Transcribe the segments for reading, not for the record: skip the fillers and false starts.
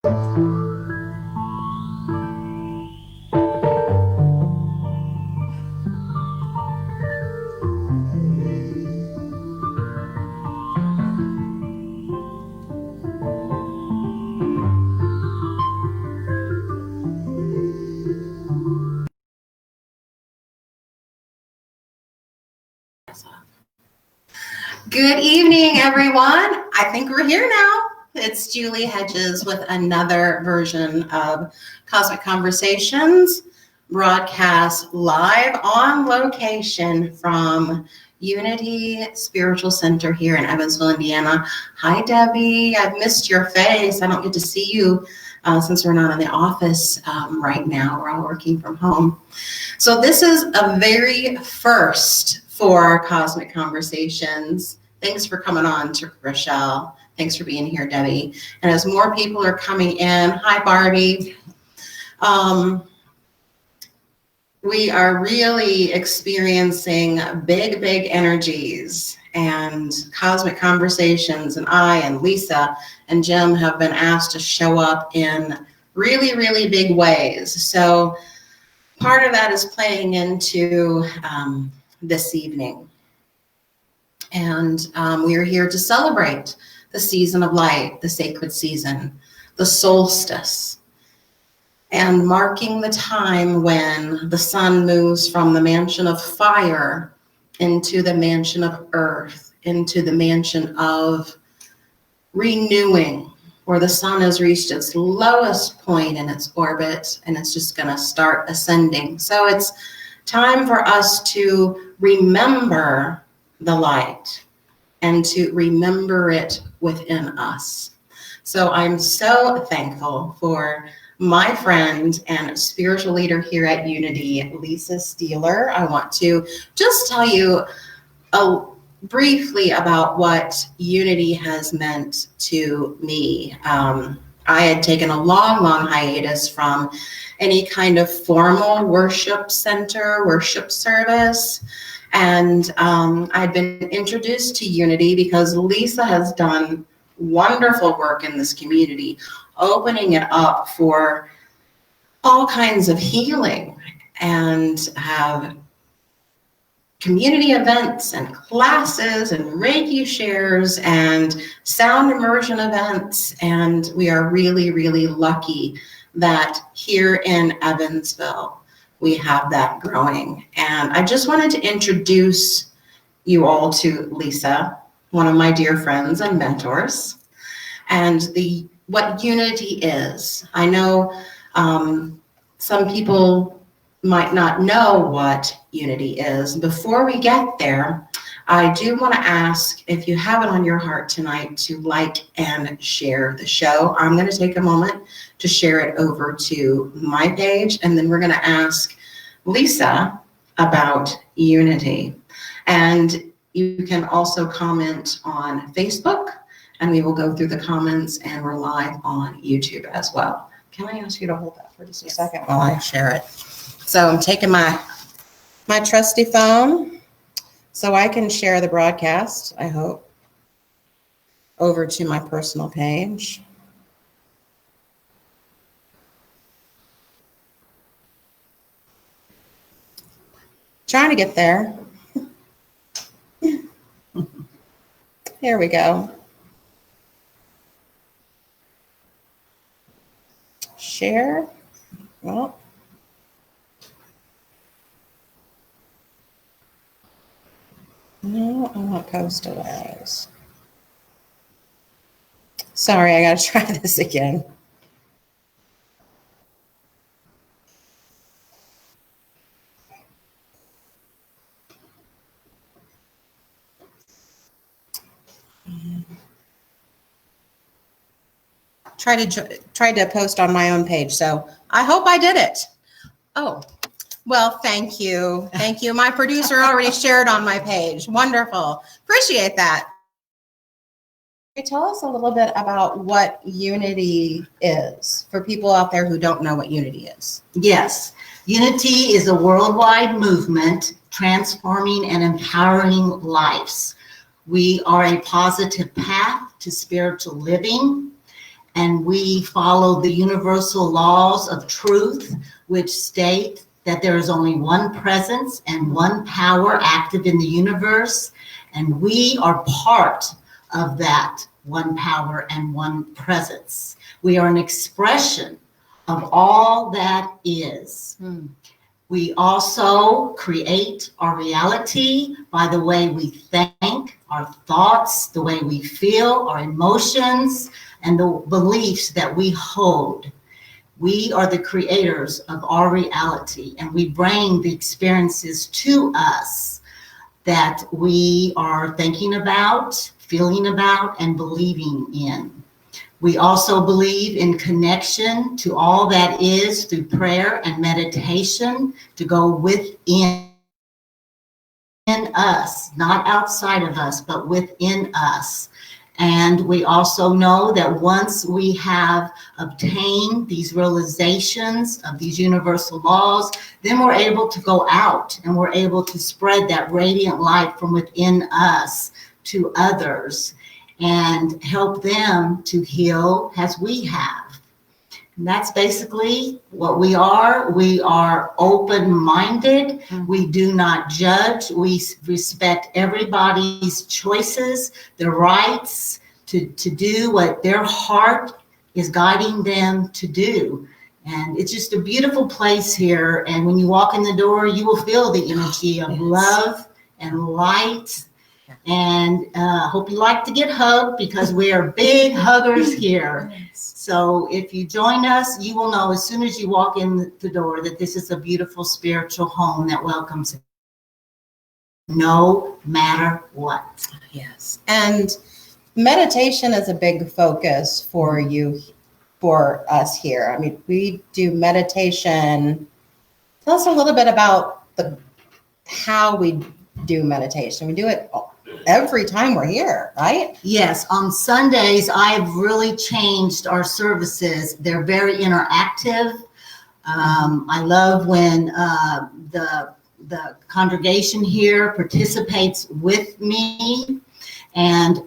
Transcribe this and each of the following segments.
Good evening, everyone. I think we're here now. It's Julie Hedges with another version of Cosmic Conversations, broadcast live on location from Unity Spiritual Center here in Evansville, Indiana. Hi, Debbie. I've missed your face. I don't get to see you since we're not in the office right now. We're all working from home. So this is a very first for Cosmic Conversations. Thanks for coming on, to Rochelle. Thanks for being here, Debbie. And as more people are coming in, hi, Barbie. We are really experiencing big, big energies, and Cosmic Conversations, and I and Lisa and Jim have been asked to show up in really, really big ways. So part of that is playing into this evening. And we are here to celebrate the season of light, the sacred season, the solstice, and marking the time when the sun moves from the mansion of fire into the mansion of earth, into the mansion of renewing, where the sun has reached its lowest point in its orbit and it's just going to start ascending. So it's time for us to remember the light and to remember it within us. So I'm so thankful for my friend and spiritual leader here at Unity, Lisa Steeler. I want to just tell you briefly about what Unity has meant to me. I had taken a long, long hiatus from any kind of formal worship center, worship service. And I'd been introduced to Unity because Lisa has done wonderful work in this community, opening it up for all kinds of healing, and have community events and classes and Reiki shares and sound immersion events. And we are really, really lucky that here in Evansville, we have that growing. And I just wanted to introduce you all to Lisa, one of my dear friends and mentors, and what Unity is. I know some people might not know what Unity is. Before we get there, I do want to ask if you have it on your heart tonight to like and share the show. I'm going to take a moment to share it over to my page, and then we're going to ask Lisa about Unity. And you can also comment on Facebook, and we will go through the comments, and we're live on YouTube as well. Can I ask you to hold that for just a second while I share it? So I'm taking my trusty phone so I can share the broadcast, I hope, over to my personal page. Trying to get there. Here we go. Share. Well. No, I want post allows. Sorry, I gotta try this again. Tried to post on my own page, so I hope I did it. Oh, well, thank you. Thank you. My producer already shared on my page. Wonderful. Appreciate that. Tell us a little bit about what Unity is for people out there who don't know what Unity is. Yes, Unity is a worldwide movement transforming and empowering lives. We are a positive path to spiritual living, and we follow the universal laws of truth, which state that there is only one presence and one power active in the universe, and we are part of that one power and one presence. We are an expression of all that is. We also create our reality by the way we think, our thoughts, the way we feel, our emotions, and the beliefs that we hold. We are the creators of our reality, and we bring the experiences to us that we are thinking about, feeling about, and believing in. We also believe in connection to all that is through prayer and meditation to go within us, not outside of us, but within us. And we also know that once we have obtained these realizations of these universal laws, then we're able to go out and we're able to spread that radiant light from within us to others and help them to heal as we have. And that's basically what we are. We are open-minded. We do not judge. We respect everybody's choices, their rights to do what their heart is guiding them to do. And it's just a beautiful place here. And when you walk in the door, you will feel the energy of love and light. And hope you like to get hugged because we are big huggers here. So if you join us, you will know as soon as you walk in the door that this is a beautiful spiritual home that welcomes you, no matter what. Yes. And meditation is a big focus for you, for us here. I mean, we do meditation. Tell us a little bit about how we do meditation. We do it every time we're here, right? Yes, on Sundays, I've really changed our services. They're very interactive. I love when the congregation here participates with me. And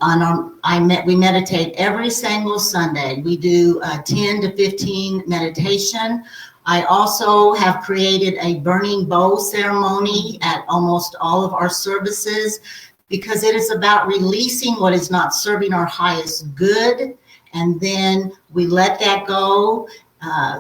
we meditate every single Sunday. We do 10 to 15 meditation. I also have created a burning bowl ceremony at almost all of our services because it is about releasing what is not serving our highest good. And then we let that go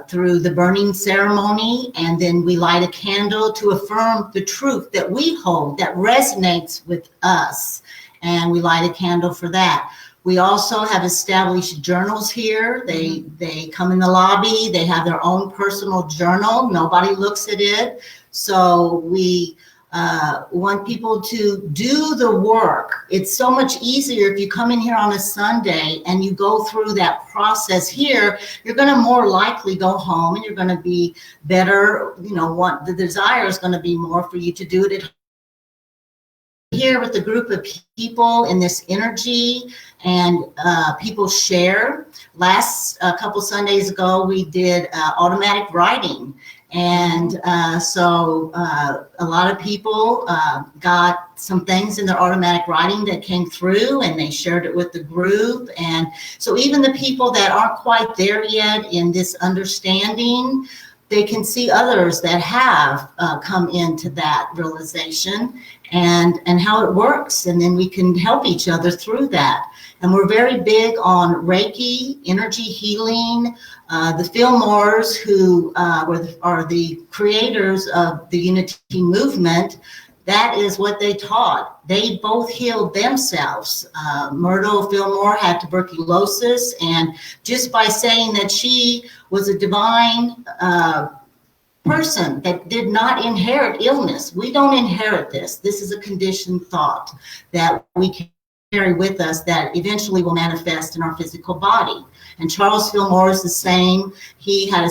through the burning ceremony. And then we light a candle to affirm the truth that we hold that resonates with us. And we light a candle for that. We also have established journals here. They come in the lobby. They have their own personal journal. Nobody looks at it. So we want people to do the work. It's so much easier if you come in here on a Sunday and you go through that process here. You're going to more likely go home and you're going to be better. The desire is going to be more for you to do it at home. Here with a group of people in this energy, and people share. Last couple Sundays ago, we did automatic writing. And so a lot of people got some things in their automatic writing that came through, and they shared it with the group. And so even the people that aren't quite there yet in this understanding, they can see others that have come into that realization and how it works. And then we can help each other through that. And we're very big on Reiki, energy healing. The Fillmores, who are the creators of the Unity movement, that is what they taught. They both healed themselves. Myrtle Fillmore had tuberculosis, and just by saying that she was a divine person that did not inherit illness. We don't inherit this. This is a conditioned thought that we can carry with us that eventually will manifest in our physical body. And Charles Fillmore is the same. He had a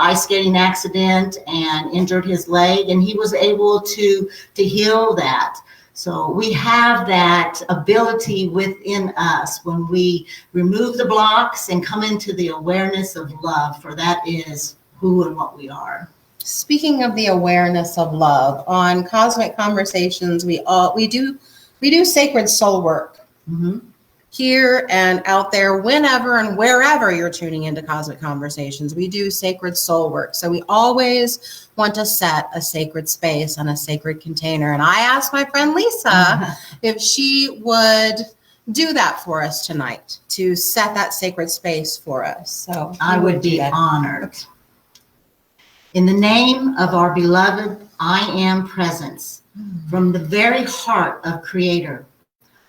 ice skating accident and injured his leg, and he was able to heal that. So we have that ability within us when we remove the blocks and come into the awareness of love, for that is who and what we are. Speaking of the awareness of love, on Cosmic Conversations, we do sacred soul work. Mm-hmm. here and out there, whenever and wherever you're tuning into Cosmic Conversations. We do sacred soul work. So we always want to set a sacred space and a sacred container. And I asked my friend Lisa if she would do that for us tonight, to set that sacred space for us. So I would be honored. In the name of our beloved I Am Presence, from the very heart of Creator,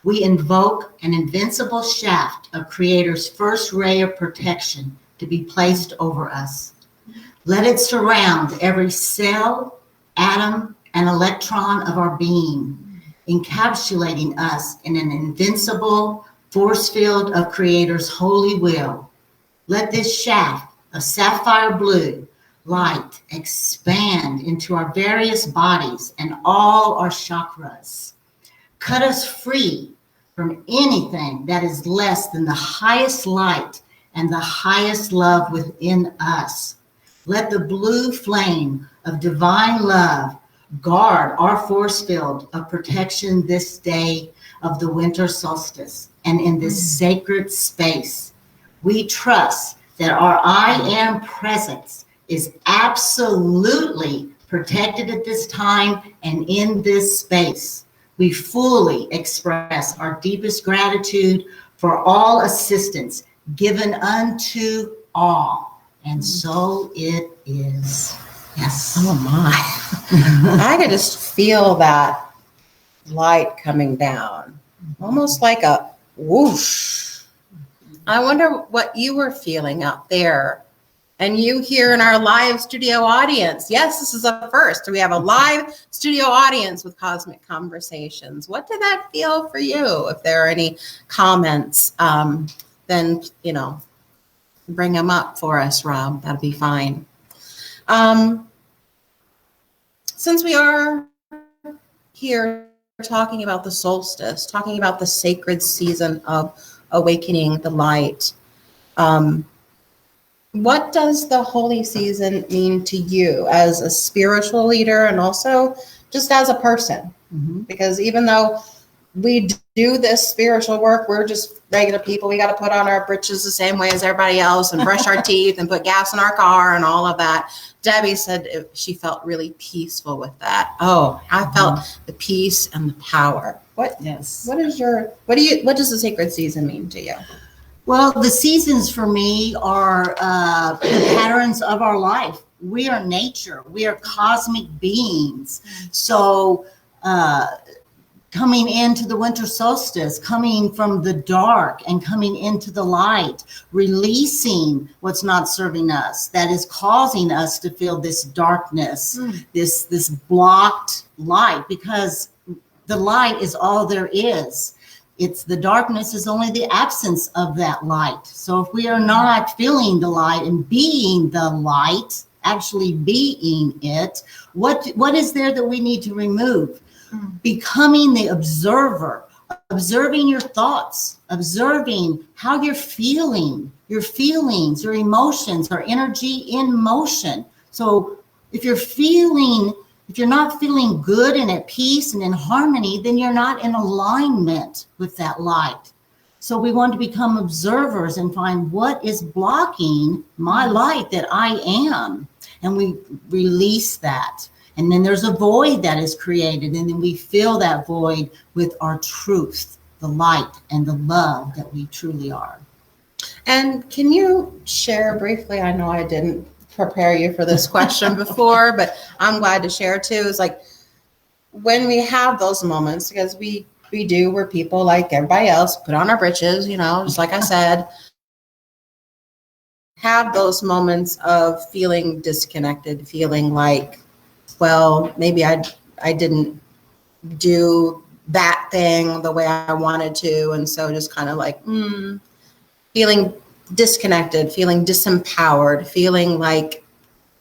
we invoke an invincible shaft of Creator's first ray of protection to be placed over us. Let it surround every cell, atom, and electron of our being, encapsulating us in an invincible force field of Creator's holy will. Let this shaft of sapphire blue light expand into our various bodies and all our chakras. Cut us free from anything that is less than the highest light and the highest love within us. Let the blue flame of divine love guard our force field of protection this day of the winter solstice and in this sacred space. We trust that our I Am Presence is absolutely protected at this time and in this space. We fully express our deepest gratitude for all assistance given unto all. And so it is. Yes. Oh my. I could just feel that light coming down, almost like a whoosh. I wonder what you were feeling out there. And you here in our live studio audience. Yes, this is a first. We have a live studio audience with Cosmic Conversations. What did that feel for you? If there are any comments, then, bring them up for us, Rob. That'll be fine. Since we are here talking about the solstice, talking about the sacred season of awakening the light, what does the holy season mean to you as a spiritual leader and also just as a person? Because even though we do this spiritual work, we're just regular people. We got to put on our britches the same way as everybody else and brush our teeth and put gas in our car and all of that. Debbie said she felt really peaceful with that. Oh, I felt the peace and the power. What does the sacred season mean to you? Well, the seasons for me are the patterns of our life. We are nature. We are cosmic beings. So coming into the winter solstice, coming from the dark and coming into the light, releasing what's not serving us, that is causing us to feel this darkness, this blocked light, because the light is all there is. It's the darkness is only the absence of that light. So if we are not feeling the light and being the light, actually being it, what is there that we need to remove? Becoming the observer, observing your thoughts, observing how you're feeling, your feelings, your emotions, our energy in motion. So if you're not feeling good and at peace and in harmony, then you're not in alignment with that light. So we want to become observers and find what is blocking my light that I am. And we release that. And then there's a void that is created. And then we fill that void with our truth, the light and the love that we truly are. And can you share briefly, I know I didn't prepare you for this question before, but I'm glad to share too, is like when we have those moments, because we're people like everybody else, put on our britches, just like I said, have those moments of feeling disconnected, feeling like, well, maybe I didn't do that thing the way I wanted to. And so just kind of like, feeling disconnected, feeling disempowered, feeling like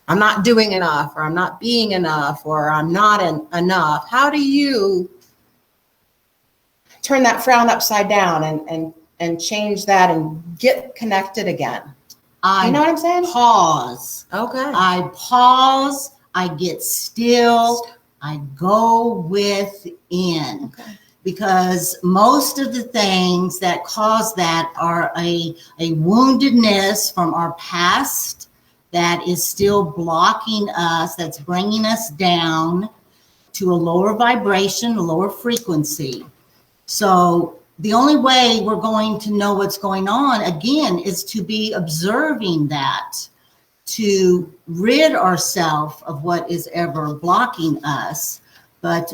I'm not doing enough, or I'm not being enough, or I'm not enough. How do you turn that frown upside down and change that and get connected again? You know what I'm saying? Pause. Okay. I pause. I get still. I go within. Okay. because most of the things that cause that are a woundedness from our past that is still blocking us, that's bringing us down to a lower vibration, a lower frequency. So the only way we're going to know what's going on, again, is to be observing that, to rid ourselves of what is ever blocking us. But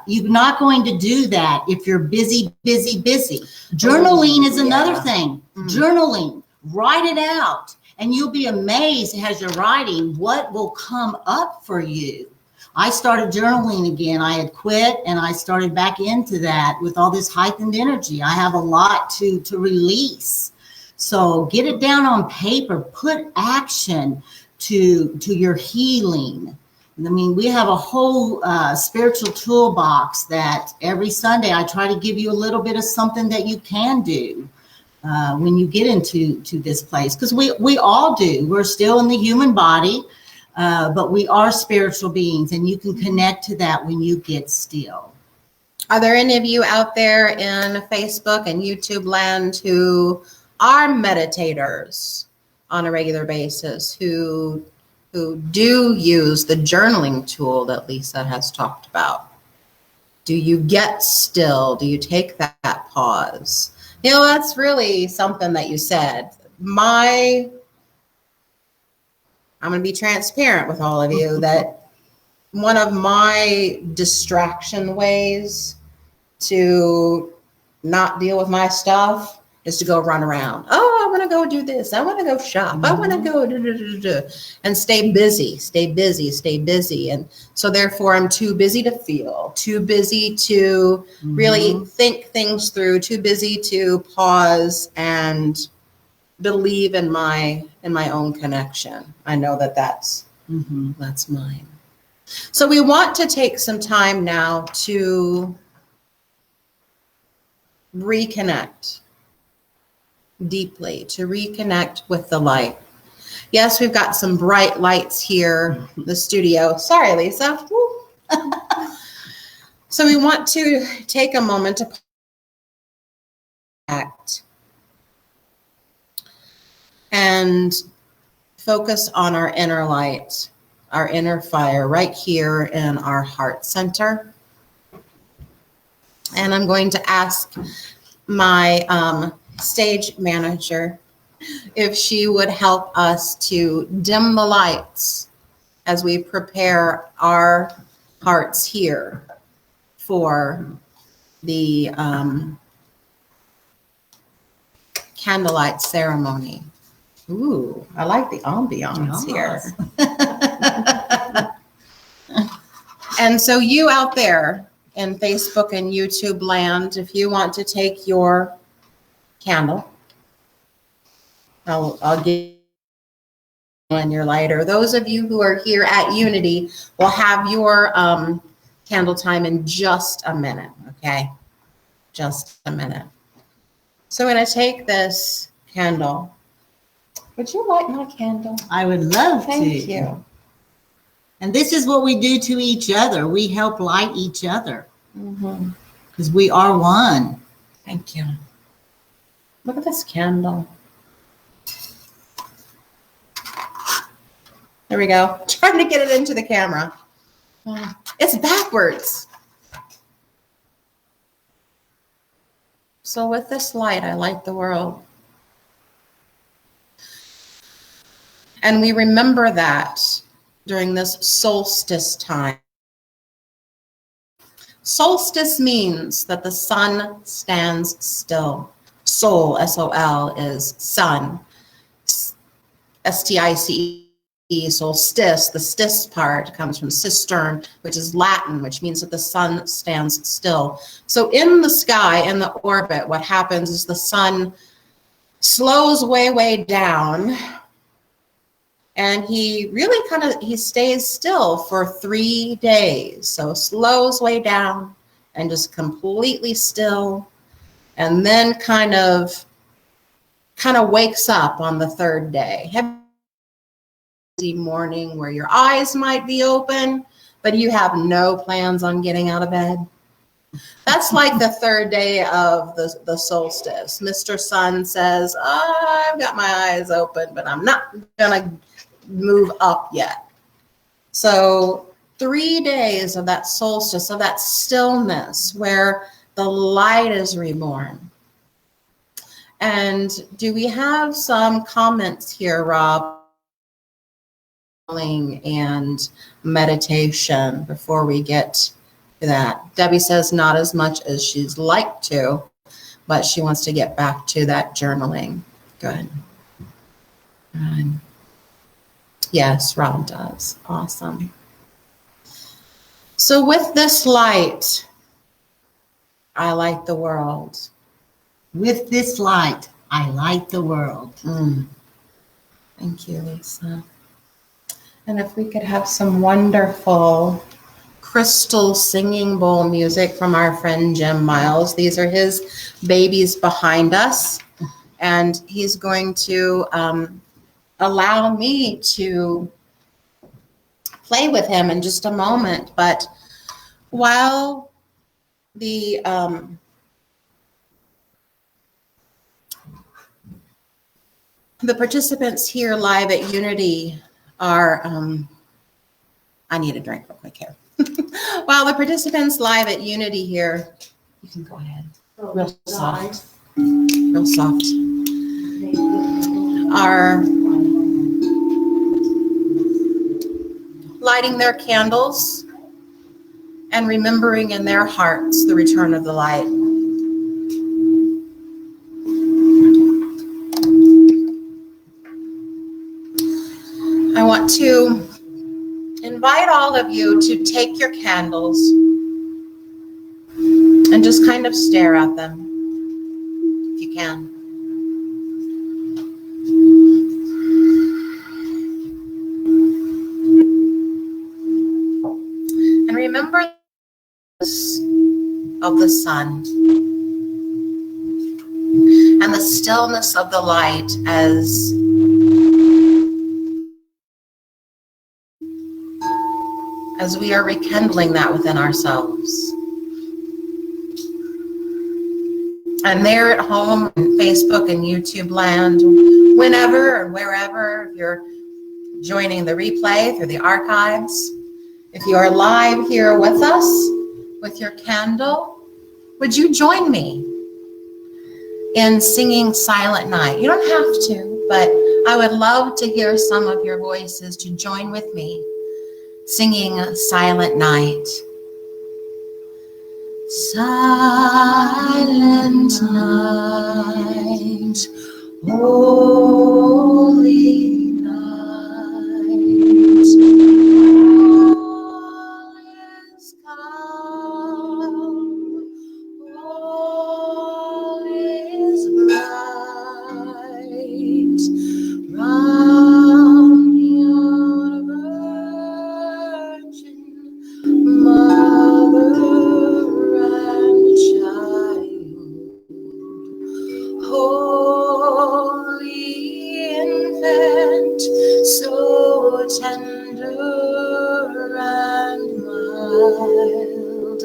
you're not going to do that if you're busy. Journaling is another thing. Journaling, write it out, and you'll be amazed as you're writing what will come up for you. I started journaling again. I had quit, and I started back into that with all this heightened energy. I have a lot to release. So get it down on paper. Put action to your healing. I mean, we have a whole spiritual toolbox that every Sunday I try to give you a little bit of something that you can do when you get into this place. Because we all do. We're still in the human body, but we are spiritual beings, and you can connect to that when you get still. Are there any of you out there in Facebook and YouTube land who are meditators on a regular basis, who do use the journaling tool that Lisa has talked about? Do you get still? Do you take that pause? You know, that's really something that you said. I'm going to be transparent with all of you that one of my distraction ways to not deal with my stuff is to go run around. Oh, I want to go do this. I want to go shop. I want to go and stay busy. And so therefore I'm too busy to feel, too busy to really think things through, too busy to pause and believe in my own connection. I know that's mine. So we want to take some time now to reconnect deeply, to reconnect with the light. Yes, we've got some bright lights here in the studio. Sorry, Lisa. So we want to take a moment to act and focus on our inner light, our inner fire right here in our heart center. And I'm going to ask my stage manager if she would help us to dim the lights as we prepare our hearts here for the candlelight ceremony. Ooh, I like the ambiance here. And so you out there in Facebook and YouTube land, if you want to take your candle, I'll give you and your lighter. Those of you who are here at Unity will have your candle time in just a minute, okay? Just a minute. So I'm going to take this candle. Would you light my candle? I would love to. Thank you. And this is what we do to each other. We help light each other because we are one. Thank you. Look at this candle. There we go. Trying to get it into the camera. It's backwards. So with this light, I light the world. And we remember that during this solstice time. Solstice means that the sun stands still. Sol, S-O-L, is sun. S-T-I-C-E, solstice. The stis part comes from cistern, which is Latin, which means that the sun stands still. So in the sky, in the orbit, what happens is the sun slows way down, and he really he stays still for 3 days. So slows way down and just completely still, and then kind of wakes up on the 3rd day. Morning where your eyes might be open, but you have no plans on getting out of bed. That's like the third day of the solstice. Mr. Sun says, I've got my eyes open, but I'm not going to move up yet. So 3 days of that solstice, of that stillness where the light is reborn. And do we have some comments here, Rob? And meditation before we get to that. Debbie says not as much as she'd like to, but she wants to get back to that journaling. Good. Yes, Rob does. Awesome. So with this light, I light the world. With this light, I light the world. Thank you, Lisa. And if we could have some wonderful crystal singing bowl music from our friend Jim Miles. These are his babies behind us. And he's going to allow me to play with him in just a moment. But while the participants here live at Unity are, I need a drink real quick here. While the participants live at Unity here, you can go ahead. Real soft. Real soft. Are lighting their candles and remembering in their hearts the return of the light. I want to invite all of you to take your candles and just kind of stare at them, if you can. And remember of the sun and the stillness of the light as we are rekindling that within ourselves. And there at home, in Facebook and YouTube land, whenever and wherever you're joining the replay through the archives, if you are live here with us, with your candle, would you join me in singing Silent Night? You don't have to, but I would love to hear some of your voices to join with me singing Silent Night. Silent night, holy night, all is calm, all is bright, round your virgin mother and child, holy infant, so tender and mild,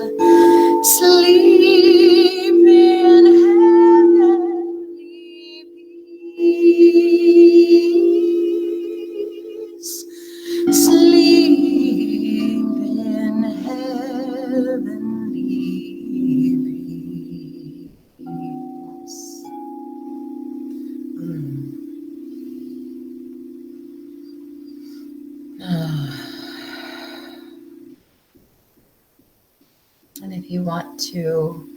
sleep in heavenly peace, sleep in heavenly peace. And if you want to,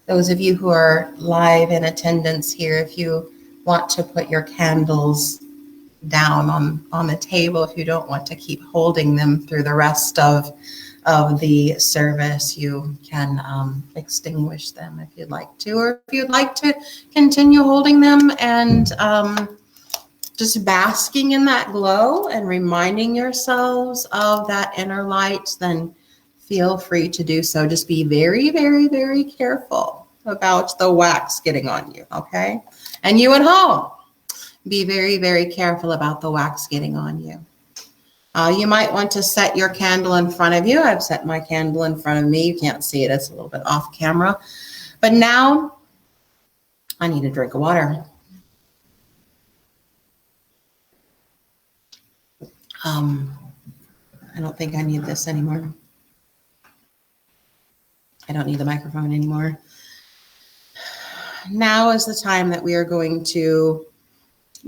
those of you who are live in attendance here, if you want to put your candles down on the table, if you don't want to keep holding them through the rest of the service, you can extinguish them if you'd like to, or if you'd like to continue holding them and just basking in that glow and reminding yourselves of that inner light, then feel free to do so. Just be very, very, very careful about the wax getting on you, okay? And you at home, be very, very careful about the wax getting on you. You might want to set your candle in front of you. I've set my candle in front of me. You can't see it. It's a little bit off camera. But now I need a drink of water. I don't think I need this anymore. I don't need the microphone anymore. Now is the time that we are going to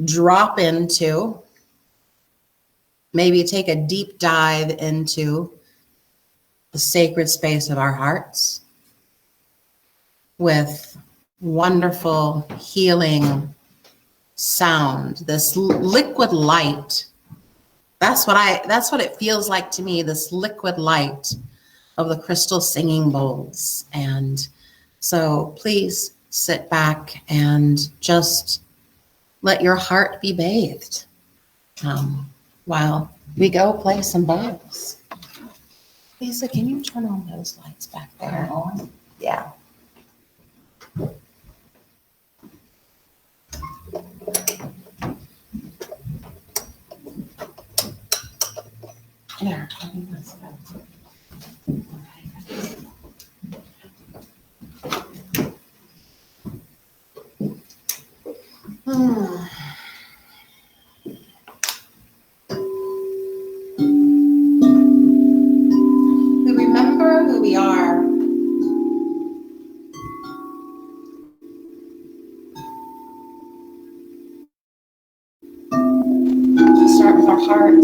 drop into, maybe take a deep dive into the sacred space of our hearts with wonderful healing sound, this liquid light. That's what it feels like to me, this liquid light of the crystal singing bowls. And so please sit back and just let your heart be bathed while we go play some bowls. Lisa, can you turn on those lights back there? Yeah. There. We remember who we are. We start with our heart.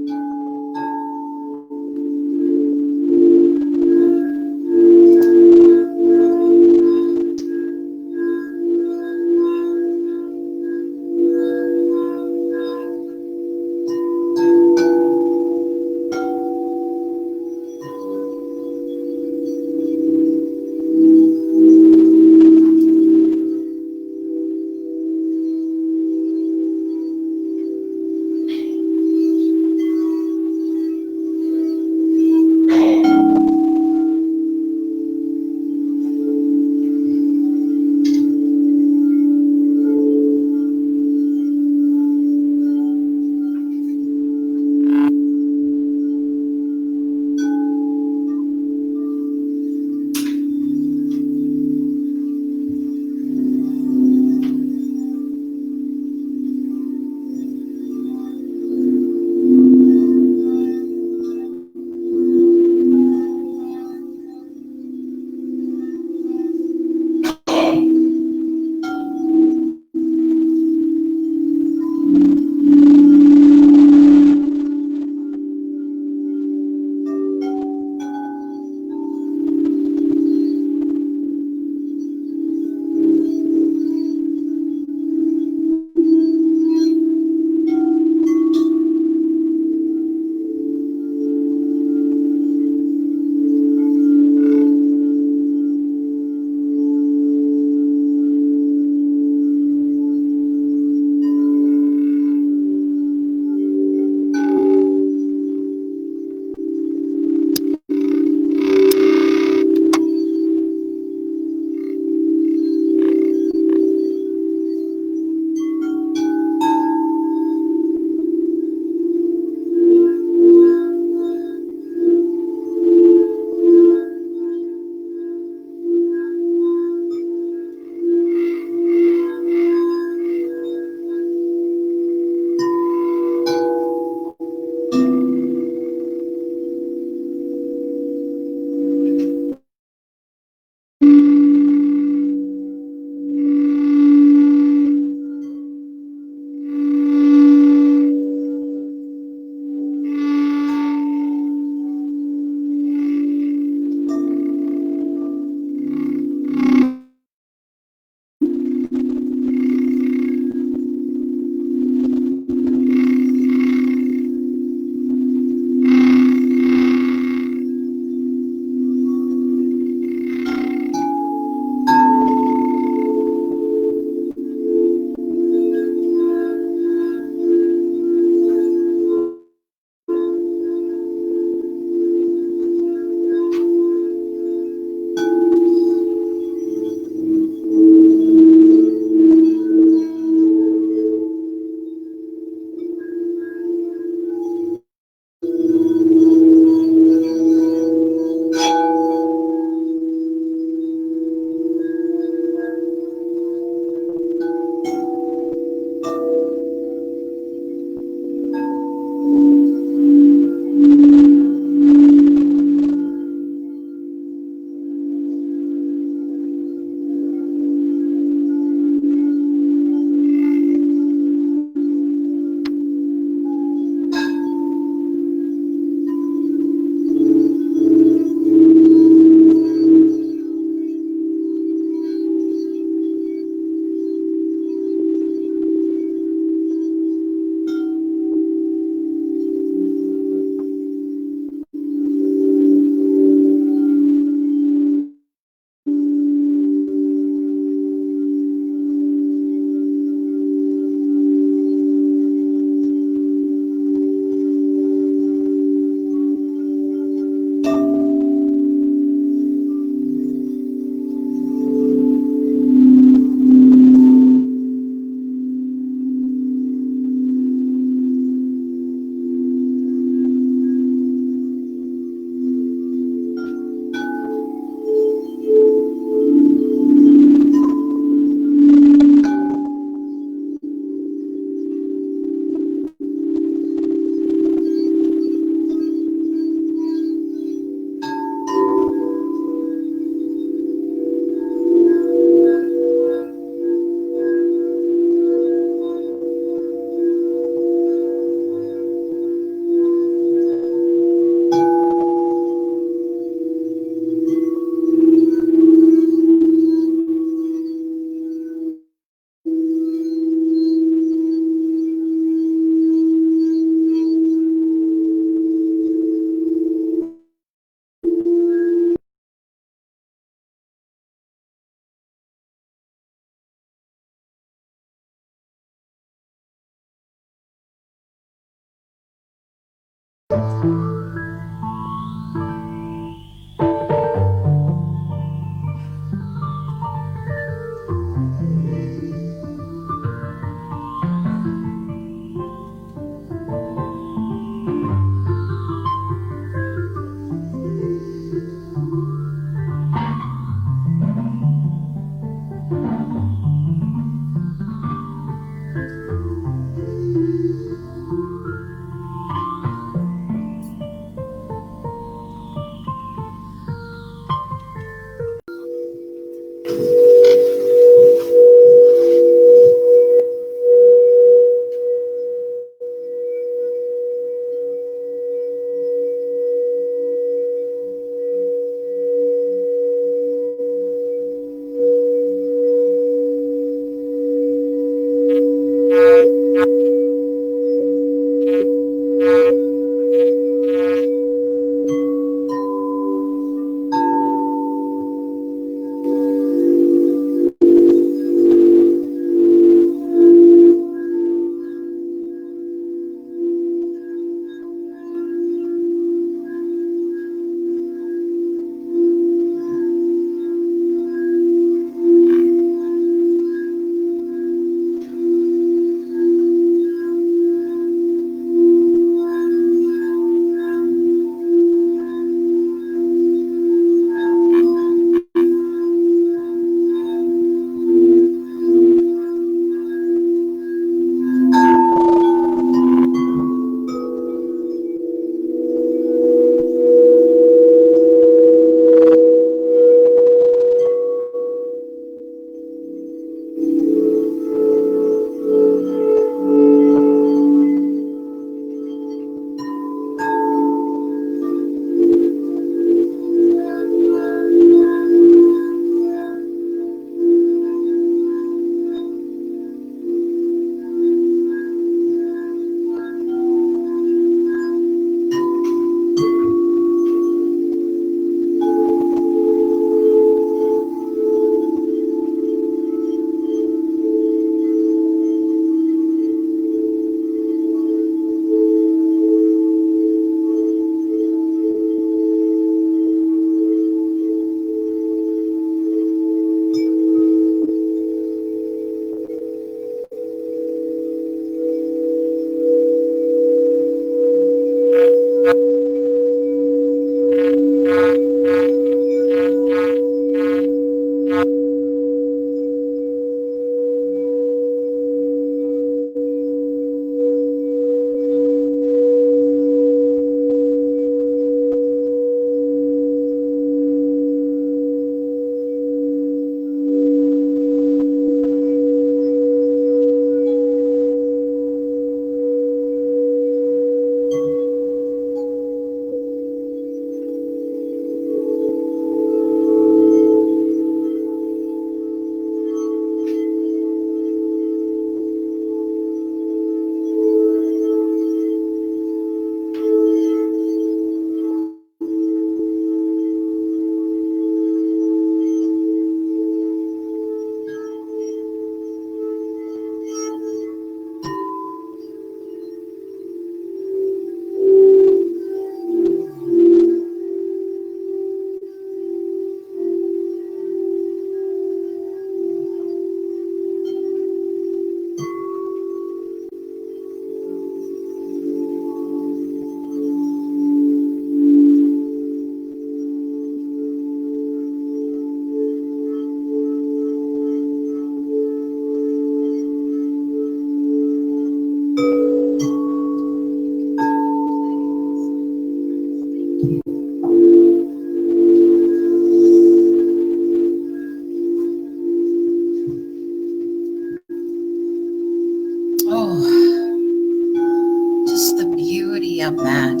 of that.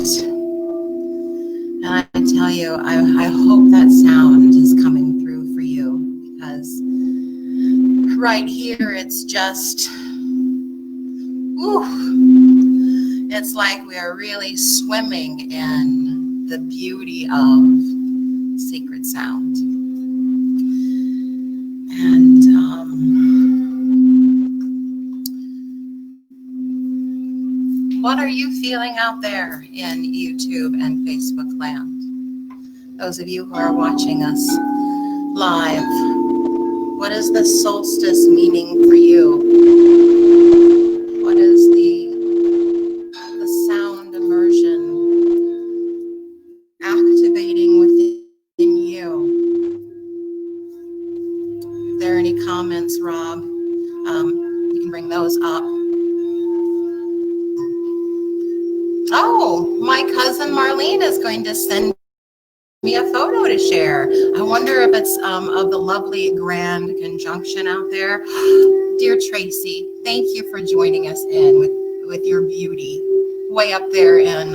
And I tell you, I hope that sound is coming through for you, because right here it's just, it's like we are really swimming in the beauty of sacred sound. And What are you feeling out there in YouTube and Facebook land? Those of you who are watching us live, what is the solstice meaning for you? What is the sound immersion activating within you? If there are any comments, Rob, you can bring those up. Oh, my cousin Marlene is going to send me a photo to share. I wonder if it's of the lovely grand conjunction out there. Dear Tracy, thank you for joining us in with your beauty way up there in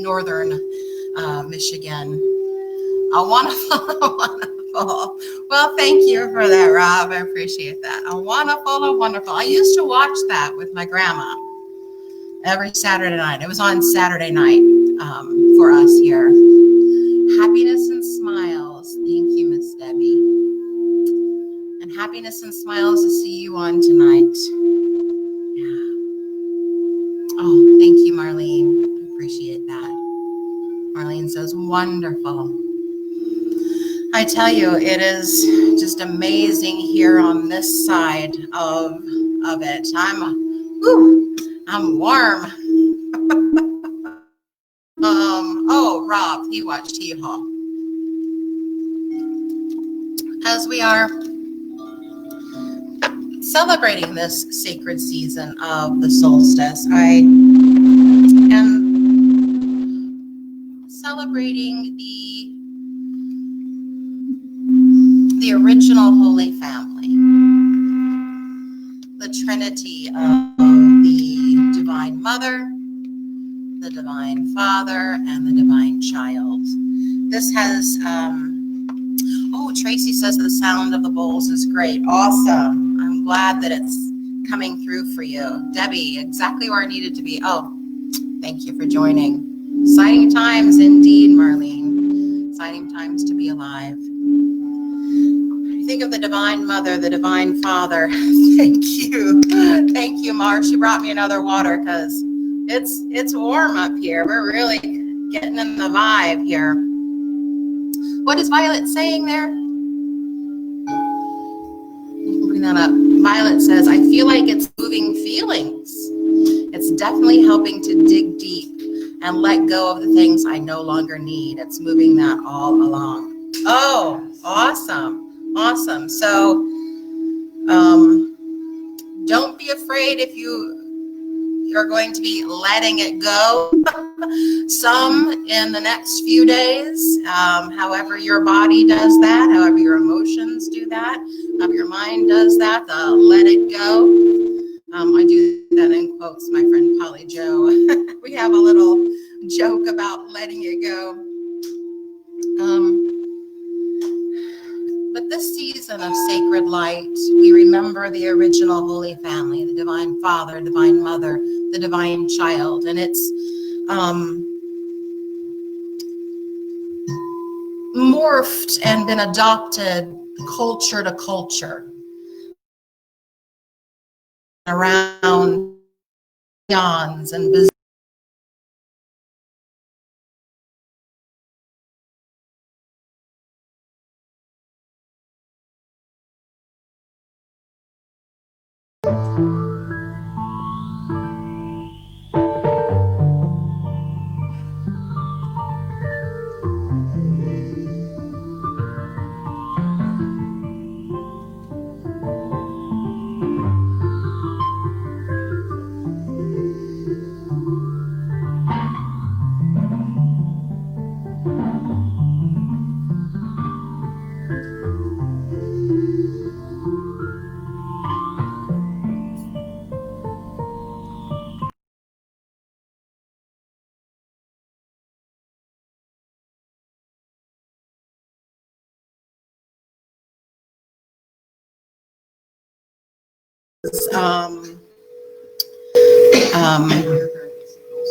northern Michigan. A wonderful, wonderful. Well, thank you for that, Rob. I appreciate that. A wonderful. I used to watch that with my grandma every Saturday night. It was on Saturday night for us here. Happiness and smiles. Thank you, Miss Debbie. And happiness and smiles to see you on tonight. Yeah. Oh, thank you, Marlene. I appreciate that. Marlene says, wonderful. I tell you, it is just amazing here on this side of it. I'm warm. Oh, Rob, he watched Hee-Haw. As we are celebrating this sacred season of the solstice, I am celebrating the original Holy Family, the Trinity of the Divine Mother, the Divine Father, and the Divine Child. This has, Tracy says the sound of the bowls is great. Awesome. I'm glad that it's coming through for you. Debbie, exactly where I needed to be. Oh, thank you for joining. Exciting times indeed, Marlene. Exciting times to be alive. I think of the Divine Mother, the Divine Father. Thank you. Thank you, Mar. She brought me another water because it's warm up here. We're really getting in the vibe here. What is Violet saying there? You can bring that up. Violet says, I feel like it's moving feelings. It's definitely helping to dig deep and let go of the things I no longer need. It's moving that all along. Oh, awesome. Awesome. So don't be afraid if you're going to be letting it go some in the next few days. However your body does that, however your emotions do that, however your mind does that, let it go. I do that in quotes, my friend Polly Joe. We have a little joke about letting it go. But this season of sacred light, we remember the original Holy Family, the Divine Father, Divine Mother, the Divine Child, and it's morphed and been adopted culture to culture around eons and business.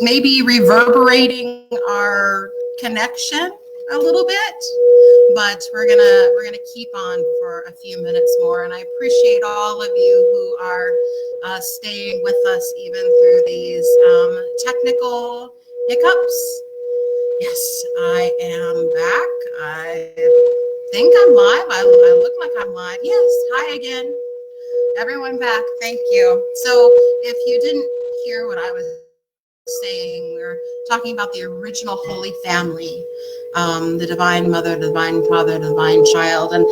Maybe reverberating our connection a little bit, but we're gonna keep on for a few minutes more, and I appreciate all of you who are staying with us even through these technical hiccups. Yes, I am back. I think I'm live. I look like I'm live. Yes, hi again. Everyone back. Thank you. So if you didn't hear what I was saying, we're talking about the original Holy Family, the Divine Mother, the Divine Father, the Divine Child. And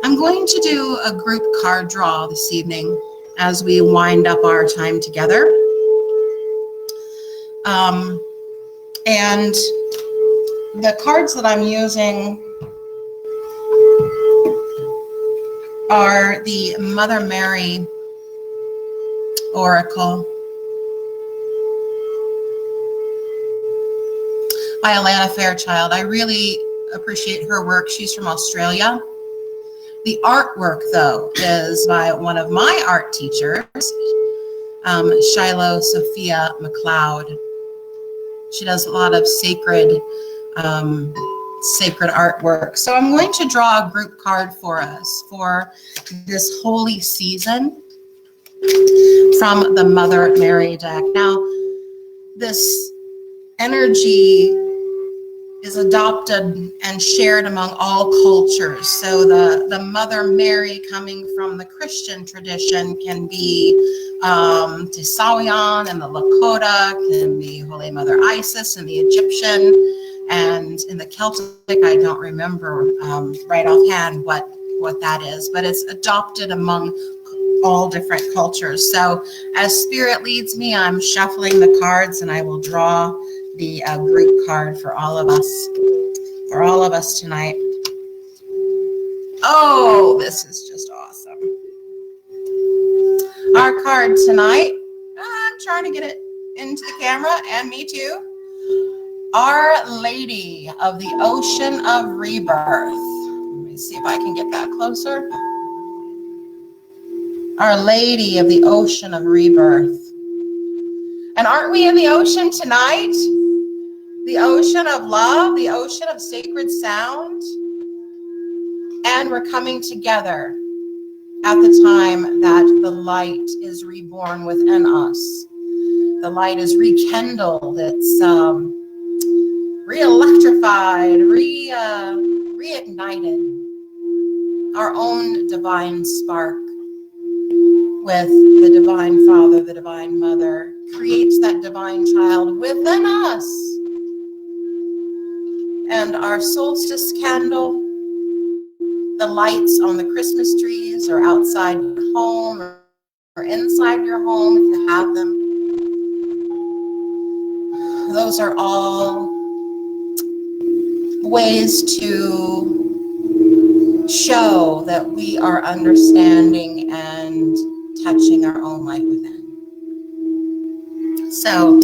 I'm going to do a group card draw this evening as we wind up our time together. And the cards that I'm using are the Mother Mary Oracle by Alana Fairchild. I really appreciate her work. She's from Australia. The artwork, though, is by one of my art teachers, Shiloh Sophia McLeod. She does a lot of sacred artwork. So I'm going to draw a group card for us for this holy season from the Mother Mary deck. Now, this energy is adopted and shared among all cultures. So the Mother Mary coming from the Christian tradition can be Tisawian and the Lakota, can be Holy Mother Isis and the Egyptian, and in the Celtic, I don't remember right offhand what that is, but it's adopted among all different cultures. So as Spirit leads me, I'm shuffling the cards and I will draw the group card for all of us tonight. Oh, this is just awesome. Our card tonight, I'm trying to get it into the camera, and me too. Our Lady of the Ocean of Rebirth. Let me see if I can get that closer. Our Lady of the Ocean of Rebirth. And aren't we in the ocean tonight? The ocean of love, the ocean of sacred sound. And we're coming together at the time that the light is reborn within us. The light is rekindled. It's re-electrified, reignited. Our own divine spark with the Divine Father, the Divine Mother, creates that divine child within us. And our solstice candle, the lights on the Christmas trees or outside your home or inside your home if you have them, those are all ways to show that we are understanding and touching our own light within. So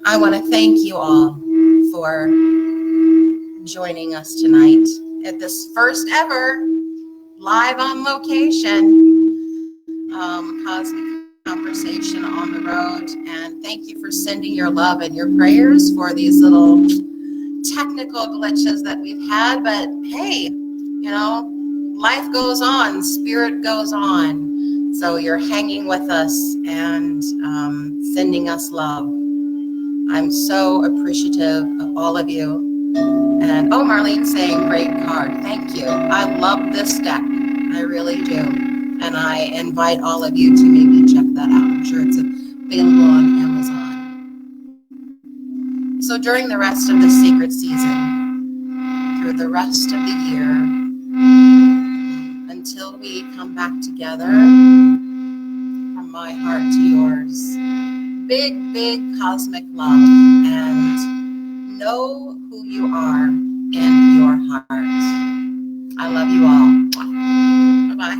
I want to thank you all for joining us tonight at this first ever live on location cosmic conversation on the road. And thank you for sending your love and your prayers for these little technical glitches that we've had. But hey, life goes on, spirit goes on. So you're hanging with us and sending us love. I'm so appreciative of all of you. And Marlene's saying great card. Thank you. I love this deck. I really do. And I invite all of you to maybe check that out. I'm sure it's available on Amazon. So during the rest of the sacred season, through the rest of the year, until we come back together, from my heart to yours, big, big cosmic love, and know who you are in your heart. I love you all. Bye-bye.